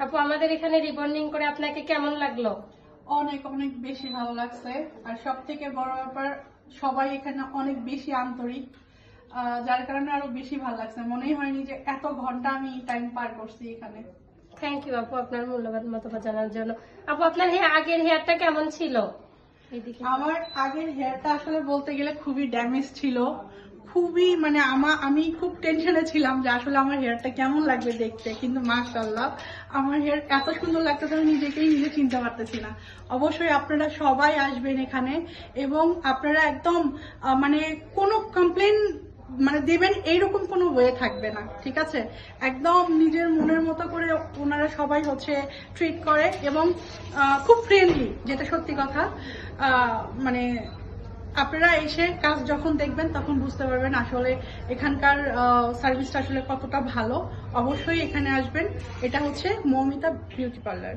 আপু আমাদের এখানে রিবন্ডিং করে আপনাকে কেমন লাগলো? অনেক অনেক বেশি ভালো লাগছে। আর সব থেকে বড় ব্যাপার, সবাই এখানে অনেক বেশি আন্তরিক, যার কারণে আরো বেশি ভালো লাগছে। মনেই হয়নি যে এত ঘন্টা আমি টাইম পার করছি এখানে। থ্যাংক ইউ আপু আপনার মূল্যবান মতামত জানার জন্য। আপু আপনার আগের হেয়ারটা কেমন ছিল? আমার আগের হেয়ারটা আসলে বলতে গেলে খুবই ড্যামেজ ছিল, খুবই মানে আমি খুব টেনশনে ছিলাম যে আসলে আমার হেয়ারটা কেমন লাগবে দেখতে, কিন্তু মাশাআল্লাহ আমার হেয়ার এত সুন্দর লাগতেছে আমি নিজে চিনতে পারতেছি না। অবশ্যই আপনারা সবাই আসবেন এখানে এবং আপনারা একদম মানে কোনো কমপ্লেন মানে দেবেন এইরকম কোনো ওয়ে থাকবে না, ঠিক আছে? একদম নিজের মনের মতো করে ওনারা সবাই ট্রিট করে এবং খুব ফ্রেন্ডলি, যেটা সত্যি কথা। মানে আপনারা এসে কাজ যখন দেখবেন তখন বুঝতে পারবেন আসলে এখানকার সার্ভিসটা আসলে কতটা ভালো। অবশ্যই এখানে আসবেন। এটা মৌমিতা বিউটি পার্লার।